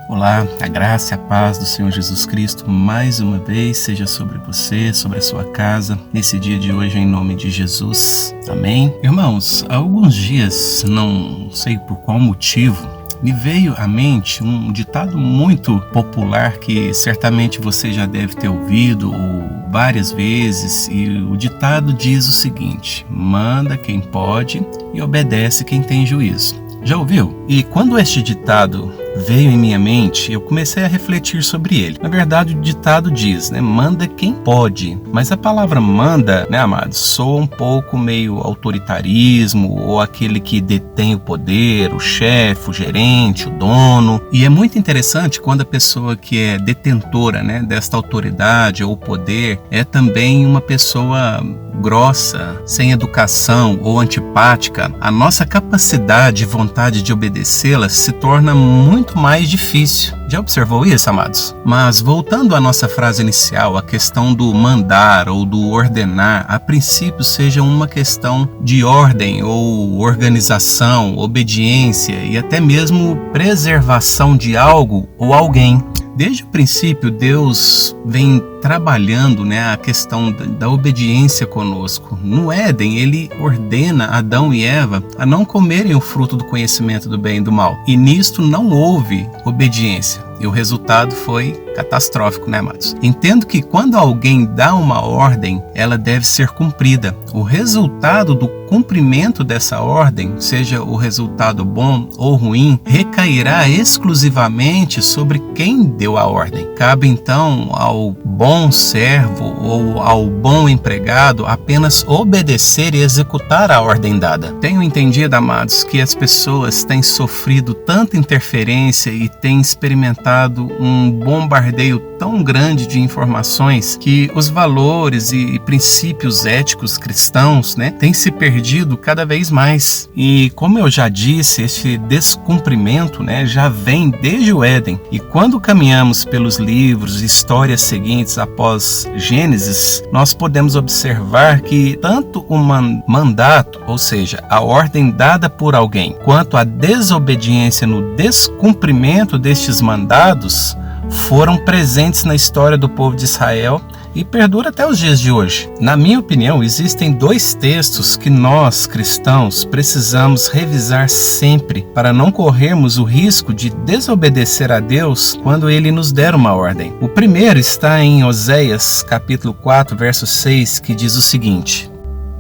Olá, a graça e a paz do Senhor Jesus Cristo mais uma vez seja sobre você, sobre a sua casa, nesse dia de hoje, em nome de Jesus. Amém? Irmãos, há alguns dias, não sei por qual motivo, me veio à mente um ditado muito popular que certamente você já deve ter ouvido várias vezes, e o ditado diz o seguinte: manda quem pode e obedece quem tem juízo. Já ouviu? E quando este ditado veio em minha mente, eu comecei a refletir sobre ele. Na verdade, o ditado diz, manda quem pode. Mas a palavra manda, amados, soa um pouco meio autoritarismo, ou aquele que detém o poder, o chefe, o gerente, o dono. E é muito interessante quando a pessoa que é detentora, desta autoridade ou poder é também uma pessoa grossa, sem educação ou antipática. A nossa capacidade e vontade de obedecê-la se torna muito mais difícil. Já observou isso, amados? Mas voltando à nossa frase inicial, a questão do mandar ou do ordenar, a princípio seja uma questão de ordem ou organização, obediência e até mesmo preservação de algo ou alguém. Desde o princípio, Deus vem trabalhando a questão da obediência conosco. No Éden, ele ordena Adão e Eva a não comerem o fruto do conhecimento do bem e do mal. E nisto não houve obediência. E o resultado foi catastrófico, amados? Entendo que quando alguém dá uma ordem, ela deve ser cumprida. O resultado do cumprimento dessa ordem, seja o resultado bom ou ruim, recairá exclusivamente sobre quem deu a ordem. Cabe então ao bom servo ou ao bom empregado apenas obedecer e executar a ordem dada. Tenho entendido, amados, que as pessoas têm sofrido tanta interferência e têm experimentado um bombardeio tão grande de informações que os valores e princípios éticos cristãos têm se perdido cada vez mais. E como eu já disse, este descumprimento já vem desde o Éden. E quando caminhamos pelos livros e histórias seguintes após Gênesis, nós podemos observar que tanto o mandato, ou seja, a ordem dada por alguém, quanto a desobediência no descumprimento destes mandados foram presentes na história do povo de Israel e perdura até os dias de hoje. Na minha opinião, existem dois textos que nós, cristãos, precisamos revisar sempre para não corrermos o risco de desobedecer a Deus quando Ele nos der uma ordem. O primeiro está em Oséias, capítulo 4, verso 6, que diz o seguinte: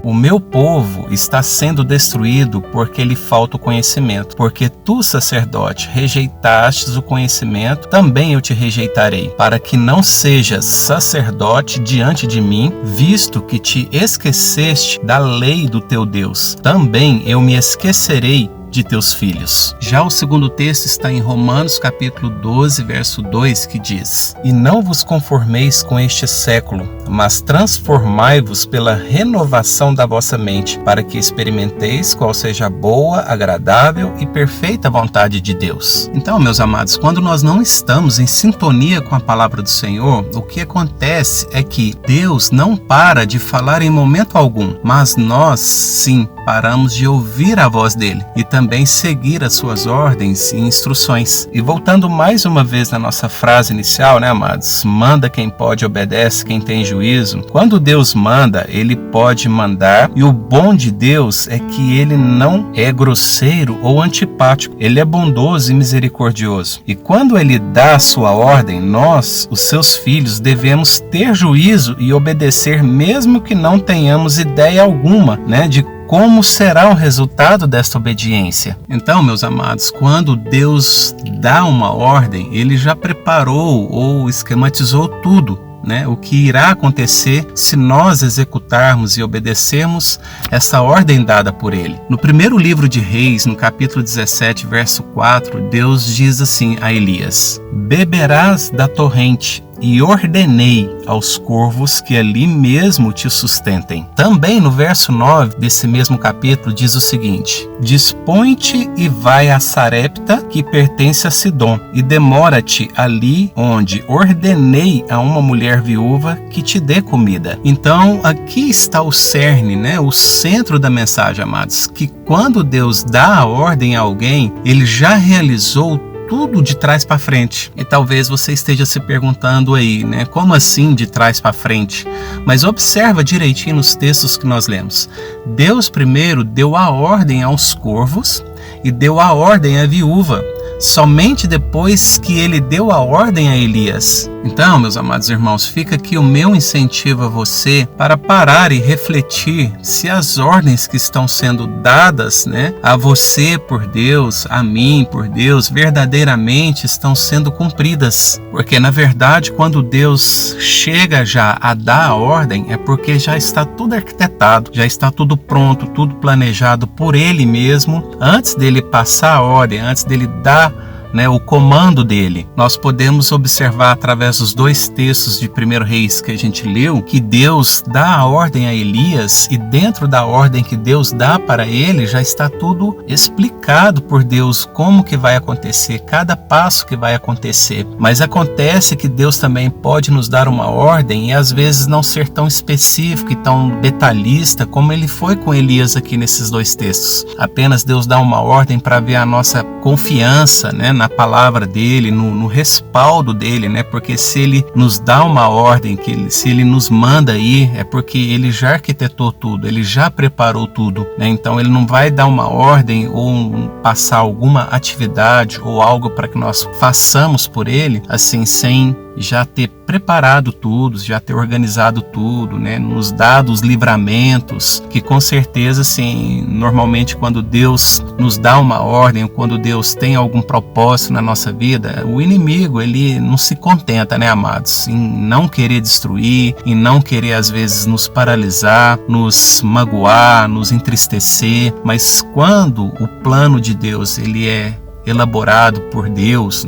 o meu povo está sendo destruído porque lhe falta o conhecimento. Porque tu, sacerdote, rejeitastes o conhecimento, também eu te rejeitarei, para que não sejas sacerdote diante de mim, visto que te esqueceste da lei do teu Deus. Também eu me esquecerei de teus filhos. Já o segundo texto está em Romanos capítulo 12, verso 2, que diz: e não vos conformeis com este século, mas transformai-vos pela renovação da vossa mente, para que experimenteis qual seja a boa, agradável e perfeita vontade de Deus. Então, meus amados, quando nós não estamos em sintonia com a palavra do Senhor, o que acontece é que Deus não para de falar em momento algum, mas nós, sim, paramos de ouvir a voz dele e também seguir as suas ordens e instruções. E voltando mais uma vez na nossa frase inicial, amados? Manda quem pode, obedece quem tem juízo. Quando Deus manda, Ele pode mandar, e o bom de Deus é que Ele não é grosseiro ou antipático. Ele é bondoso e misericordioso. E quando Ele dá a sua ordem, nós, os seus filhos, devemos ter juízo e obedecer, mesmo que não tenhamos ideia alguma, de como será o resultado desta obediência. Então, meus amados, quando Deus dá uma ordem, Ele já preparou ou esquematizou tudo, o que irá acontecer se nós executarmos e obedecermos essa ordem dada por Ele. No primeiro livro de Reis, no capítulo 17, verso 4, Deus diz assim a Elias: beberás da torrente, e ordenei aos corvos que ali mesmo te sustentem. Também no verso 9 desse mesmo capítulo diz o seguinte: dispõe-te e vai a Sarepta, que pertence a Sidom, e demora-te ali onde ordenei a uma mulher viúva que te dê comida. Então aqui está o cerne, o centro da mensagem, amados, que quando Deus dá a ordem a alguém, Ele já realizou tudo de trás para frente. E talvez você esteja se perguntando aí, né? Como assim de trás para frente? Mas observa direitinho nos textos que nós lemos. Deus primeiro deu a ordem aos corvos e deu a ordem à viúva, somente depois que ele deu a ordem a Elias. Então, meus amados irmãos, fica aqui o meu incentivo a você para parar e refletir se as ordens que estão sendo dadas, né, a você por Deus, a mim por Deus, verdadeiramente estão sendo cumpridas. Porque, na verdade, quando Deus chega já a dar a ordem, é porque já está tudo arquitetado, já está tudo pronto, tudo planejado por Ele mesmo, antes dele passar a ordem, antes dele dar o comando dele. Nós podemos observar através dos 2 textos de 1 Reis que a gente leu, que Deus dá a ordem a Elias e dentro da ordem que Deus dá para ele já está tudo explicado por Deus, como que vai acontecer, cada passo que vai acontecer. Mas acontece que Deus também pode nos dar uma ordem e às vezes não ser tão específico e tão detalhista como ele foi com Elias aqui nesses 2 textos. Apenas Deus dá uma ordem para ver a nossa confiança, na palavra dele, no respaldo dele, porque se ele nos dá uma ordem, se ele nos manda ir, é porque ele já arquitetou tudo, ele já preparou tudo, então ele não vai dar uma ordem ou passar alguma atividade ou algo para que nós façamos por ele, assim, sem já ter preparado tudo, já ter organizado tudo, nos dado os livramentos, que com certeza, assim, normalmente quando Deus nos dá uma ordem, ou quando Deus tem algum propósito na nossa vida, o inimigo, ele não se contenta, amados, em não querer destruir, em não querer às vezes nos paralisar, nos magoar, nos entristecer, mas quando o plano de Deus, ele é elaborado por Deus,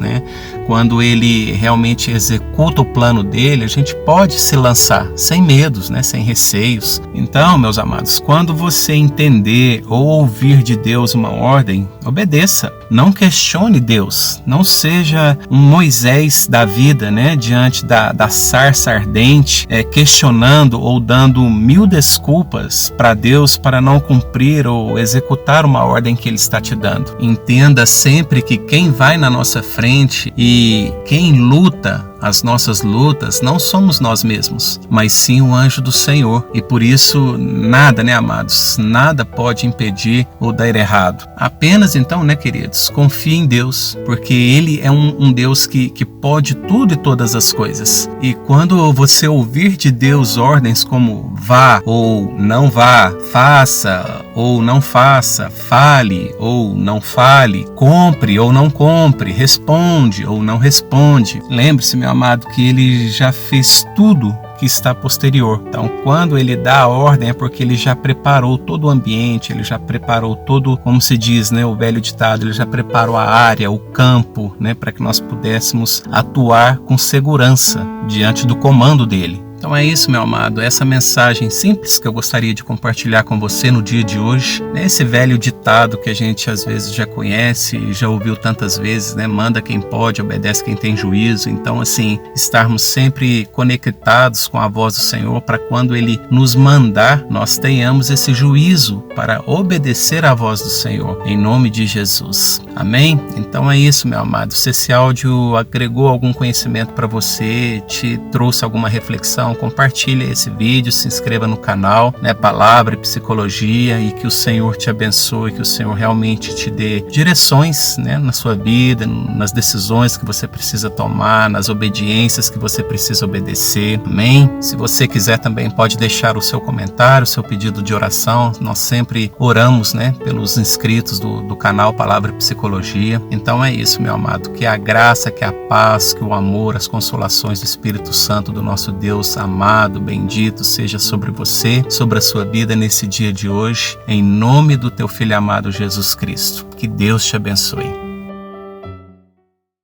quando ele realmente executa o plano dele, a gente pode se lançar sem medos, sem receios. Então, meus amados, quando você entender ou ouvir de Deus uma ordem, obedeça. Não questione Deus. Não seja um Moisés da vida, diante da sarça ardente, questionando ou dando 1000 desculpas para Deus para não cumprir ou executar uma ordem que Ele está te dando. Entenda sempre que quem vai na nossa frente e quem luta as nossas lutas não somos nós mesmos, mas sim o anjo do Senhor. E por isso nada, amados, nada pode impedir ou dar errado. Apenas então, queridos, confie em Deus, porque Ele é um Deus que pode tudo e todas as coisas. E quando você ouvir de Deus ordens como vá ou não vá, faça ou não faça, fale ou não fale, compre ou não compre, responde ou não responde, lembre-se, meu amado, que Ele já fez tudo que está posterior. Então, quando Ele dá a ordem, é porque Ele já preparou todo o ambiente, Ele já preparou todo, como se diz, o velho ditado, Ele já preparou a área, o campo, para que nós pudéssemos atuar com segurança diante do comando dEle. Então é isso, meu amado, essa mensagem simples que eu gostaria de compartilhar com você no dia de hoje, esse velho ditado que a gente às vezes já conhece e já ouviu tantas vezes, manda quem pode, obedece quem tem juízo. Então, assim, estarmos sempre conectados com a voz do Senhor para quando Ele nos mandar, nós tenhamos esse juízo para obedecer à voz do Senhor, em nome de Jesus. Amém? Então é isso, meu amado, se esse áudio agregou algum conhecimento para você, te trouxe alguma reflexão, compartilhe esse vídeo, se inscreva no canal, Palavra e Psicologia, e que o Senhor te abençoe, que o Senhor realmente te dê direções, na sua vida, nas decisões que você precisa tomar, nas obediências que você precisa obedecer. Amém? Se você quiser também pode deixar o seu comentário, o seu pedido de oração. Nós sempre oramos, pelos inscritos do canal Palavra e Psicologia. Então é isso, meu amado, que a graça, que a paz, que o amor, as consolações do Espírito Santo do nosso Deus amado, bendito, seja sobre você, sobre a sua vida nesse dia de hoje, em nome do teu Filho amado Jesus Cristo. Que Deus te abençoe.